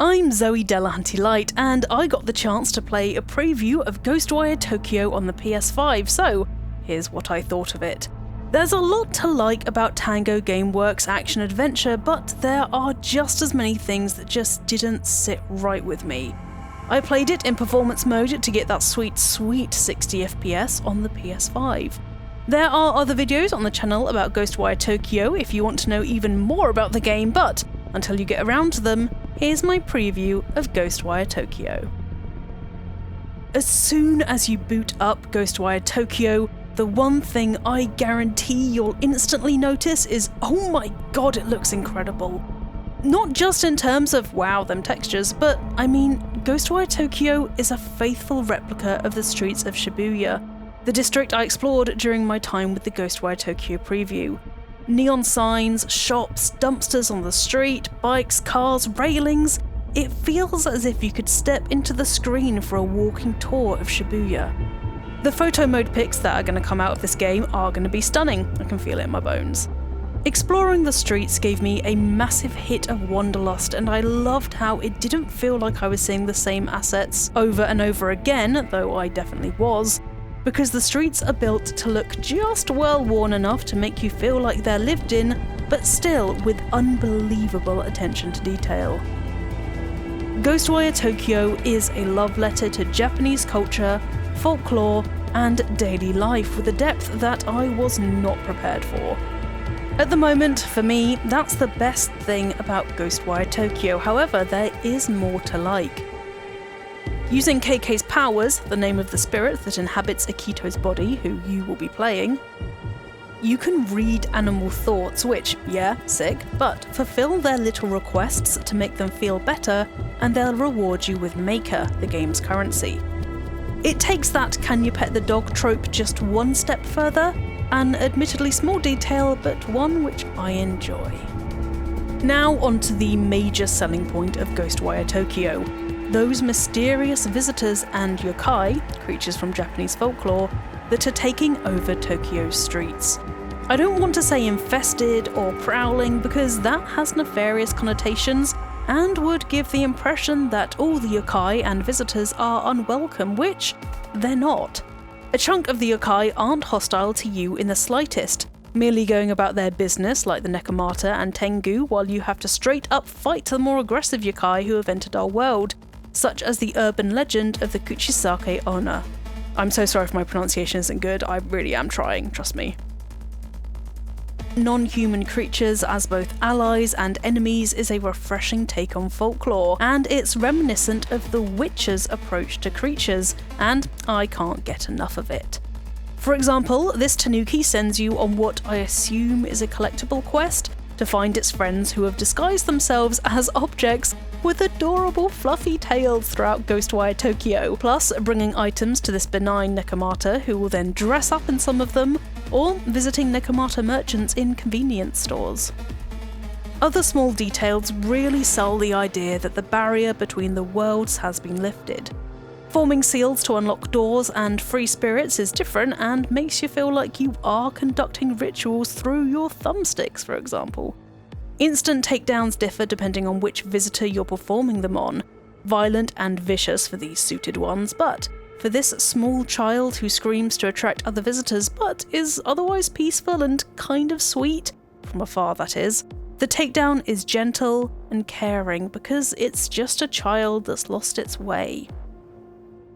I'm Zoe Delahunty-Light, and I got the chance to play a preview of Ghostwire Tokyo on the PS5, so here's what I thought of it. There's a lot to like about Tango Gameworks' action-adventure, but there are just as many things that just didn't sit right with me. I played it in performance mode to get that sweet 60 FPS on the PS5. There are other videos on the channel about Ghostwire Tokyo if you want to know even more about the game, but until you get around to them, here's my preview of Ghostwire Tokyo. As soon as you boot up Ghostwire Tokyo, the one thing I guarantee you'll instantly notice is, oh my god, it looks incredible. Not just in terms of wow them textures, but I mean, Ghostwire Tokyo is a faithful replica of the streets of Shibuya, the district I explored during my time with the Ghostwire Tokyo preview. Neon signs, shops, dumpsters on the street, bikes, cars, railings. It feels as if you could step into the screen for a walking tour of Shibuya. The photo mode pics that are going to come out of this game are going to be stunning, I can feel it in my bones. Exploring the streets gave me a massive hit of wanderlust, and I loved how it didn't feel like I was seeing the same assets over and over again, though I definitely was, because the streets are built to look just well worn enough to make you feel like they're lived in, but still with unbelievable attention to detail. Ghostwire Tokyo is a love letter to Japanese culture, folklore, and daily life with a depth that I was not prepared for. At the moment, for me, that's the best thing about Ghostwire Tokyo, however, there is more to like. Using KK's powers, the name of the spirit that inhabits Akito's body, who you will be playing, you can read animal thoughts which, yeah, sick, but fulfill their little requests to make them feel better, and they'll reward you with Maker, the game's currency. It takes that can you pet the dog trope just one step further, an admittedly small detail, but one which I enjoy. Now onto the major selling point of Ghostwire Tokyo. Those mysterious visitors and yokai, creatures from Japanese folklore, that are taking over Tokyo's streets. I don't want to say infested or prowling because that has nefarious connotations and would give the impression that all the yokai and visitors are unwelcome, which they're not. A chunk of the yokai aren't hostile to you in the slightest, merely going about their business like the Nekomata and Tengu, while you have to straight up fight the more aggressive yokai who have entered our world, such as the urban legend of the Kuchisake Onna. I'm so sorry if my pronunciation isn't good, I really am trying, trust me. Non-human creatures as both allies and enemies is a refreshing take on folklore, and it's reminiscent of the Witcher's approach to creatures, and I can't get enough of it. For example, this tanuki sends you on what I assume is a collectible quest to find its friends who have disguised themselves as objects with adorable fluffy tails throughout Ghostwire Tokyo, plus bringing items to this benign Nekomata who will then dress up in some of them, or visiting Nekomata merchants in convenience stores. Other small details really sell the idea that the barrier between the worlds has been lifted. Forming seals to unlock doors and free spirits is different and makes you feel like you are conducting rituals through your thumbsticks, for example. Instant takedowns differ depending on which visitor you're performing them on, violent and vicious for these suited ones, but for this small child who screams to attract other visitors but is otherwise peaceful and kind of sweet, from afar that is, the takedown is gentle and caring because it's just a child that's lost its way.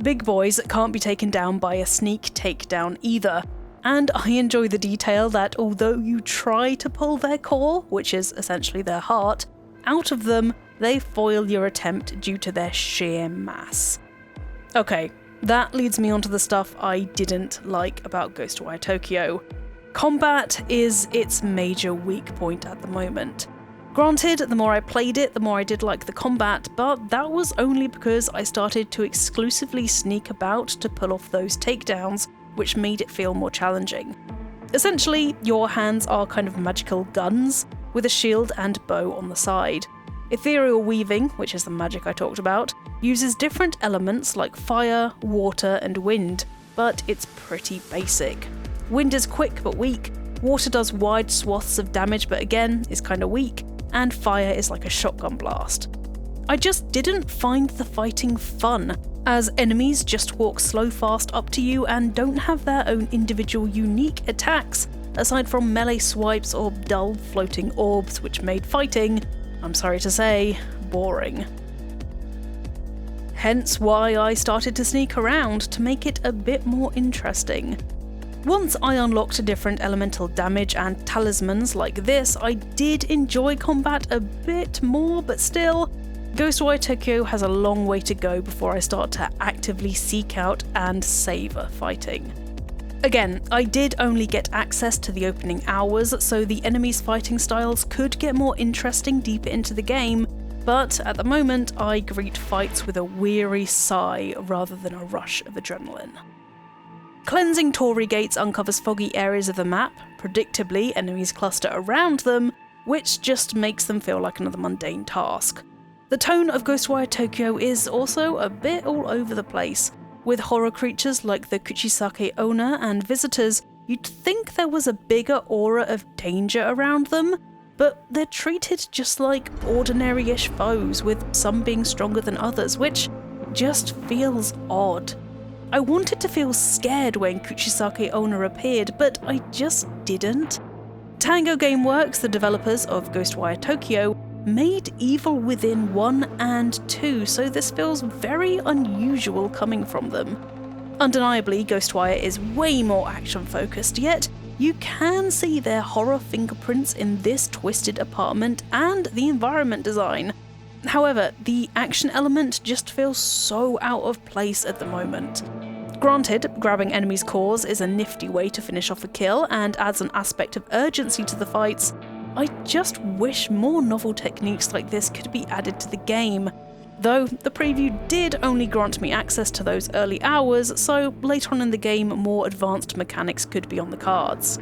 Big boys can't be taken down by a sneak takedown either, and I enjoy the detail that although you try to pull their core, which is essentially their heart, out of them, they foil your attempt due to their sheer mass. Okay, that leads me onto the stuff I didn't like about Ghostwire Tokyo. Combat is its major weak point at the moment. Granted, the more I played it, the more I did like the combat, but that was only because I started to exclusively sneak about to pull off those takedowns, which made it feel more challenging. Essentially, your hands are kind of magical guns, with a shield and bow on the side. Ethereal weaving, which is the magic I talked about, uses different elements like fire, water, and wind, but it's pretty basic. Wind is quick but weak, water does wide swaths of damage but again is kinda weak, and fire is like a shotgun blast. I just didn't find the fighting fun, as enemies just walk slow fast up to you and don't have their own individual unique attacks, aside from melee swipes or dull floating orbs, which made fighting, I'm sorry to say, boring. Hence why I started to sneak around to make it a bit more interesting. Once I unlocked different elemental damage and talismans like this, I did enjoy combat a bit more, but still, Ghostwire Tokyo has a long way to go before I start to actively seek out and savour fighting. Again, I did only get access to the opening hours, so the enemies' fighting styles could get more interesting deeper into the game, but at the moment I greet fights with a weary sigh rather than a rush of adrenaline. Cleansing Torii gates uncovers foggy areas of the map, predictably enemies cluster around them, which just makes them feel like another mundane task. The tone of Ghostwire Tokyo is also a bit all over the place. With horror creatures like the Kuchisake owner and visitors, you'd think there was a bigger aura of danger around them, but they're treated just like ordinary-ish foes, with some being stronger than others, which just feels odd. I wanted to feel scared when Kuchisake owner appeared, but I just didn't. Tango Gameworks, the developers of Ghostwire Tokyo, made Evil Within 1 and 2, so this feels very unusual coming from them. Undeniably, Ghostwire is way more action-focused, yet you can see their horror fingerprints in this twisted apartment and the environment design. However, the action element just feels so out of place at the moment. Granted, grabbing enemies' cores is a nifty way to finish off a kill and adds an aspect of urgency to the fights. I just wish more novel techniques like this could be added to the game, though the preview did only grant me access to those early hours, so later on in the game more advanced mechanics could be on the cards.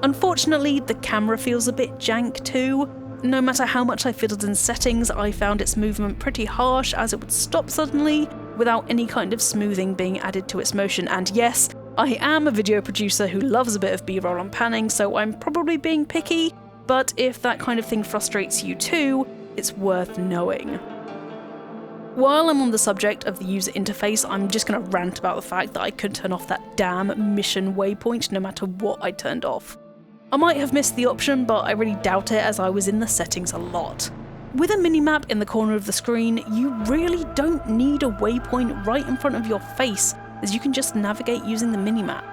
Unfortunately, the camera feels a bit jank too. No matter how much I fiddled in settings, I found its movement pretty harsh, as it would stop suddenly without any kind of smoothing being added to its motion, and yes, I am a video producer who loves a bit of B-roll and panning, so I'm probably being picky, but if that kind of thing frustrates you too, it's worth knowing. While I'm on the subject of the user interface, I'm just going to rant about the fact that I couldn't turn off that damn mission waypoint no matter what I turned off. I might have missed the option, but I really doubt it, as I was in the settings a lot. With a minimap in the corner of the screen, you really don't need a waypoint right in front of your face, as you can just navigate using the minimap.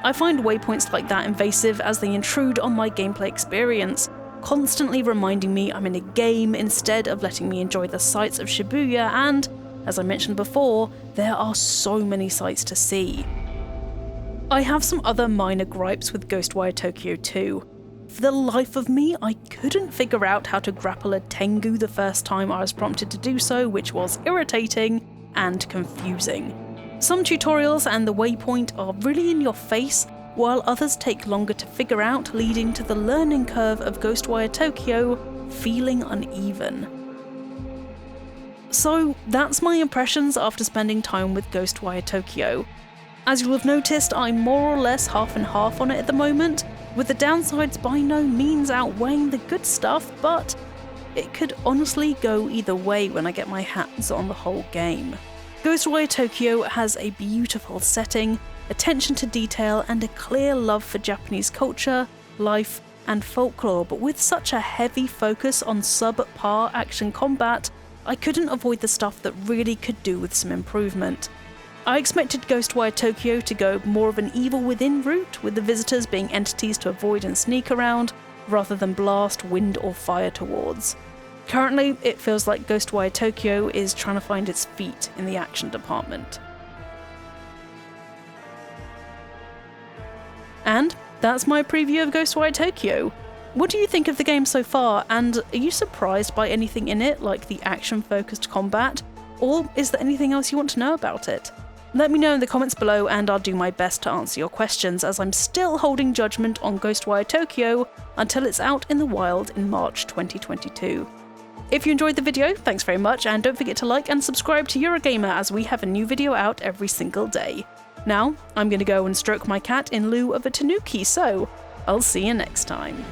I find waypoints like that invasive, as they intrude on my gameplay experience, constantly reminding me I'm in a game instead of letting me enjoy the sights of Shibuya, and, as I mentioned before, there are so many sights to see. I have some other minor gripes with Ghostwire Tokyo 2. For the life of me, I couldn't figure out how to grapple a Tengu the first time I was prompted to do so, which was irritating and confusing. Some tutorials and the waypoint are really in your face, while others take longer to figure out, leading to the learning curve of Ghostwire Tokyo feeling uneven. So that's my impressions after spending time with Ghostwire Tokyo. As you'll have noticed, I'm more or less half and half on it at the moment, with the downsides by no means outweighing the good stuff, but it could honestly go either way when I get my hands on the whole game. Ghostwire Tokyo has a beautiful setting, attention to detail, and a clear love for Japanese culture, life, and folklore, but with such a heavy focus on subpar action combat, I couldn't avoid the stuff that really could do with some improvement. I expected Ghostwire Tokyo to go more of an Evil Within route, with the visitors being entities to avoid and sneak around, rather than blast wind or fire towards. Currently, it feels like Ghostwire Tokyo is trying to find its feet in the action department. And that's my preview of Ghostwire Tokyo. What do you think of the game so far, and are you surprised by anything in it, like the action-focused combat, or is there anything else you want to know about it? Let me know in the comments below, and I'll do my best to answer your questions, as I'm still holding judgment on Ghostwire Tokyo until it's out in the wild in March 2022. If you enjoyed the video, thanks very much, and don't forget to like and subscribe to Eurogamer, as we have a new video out every single day. Now, I'm going to go and stroke my cat in lieu of a tanuki, so I'll see you next time.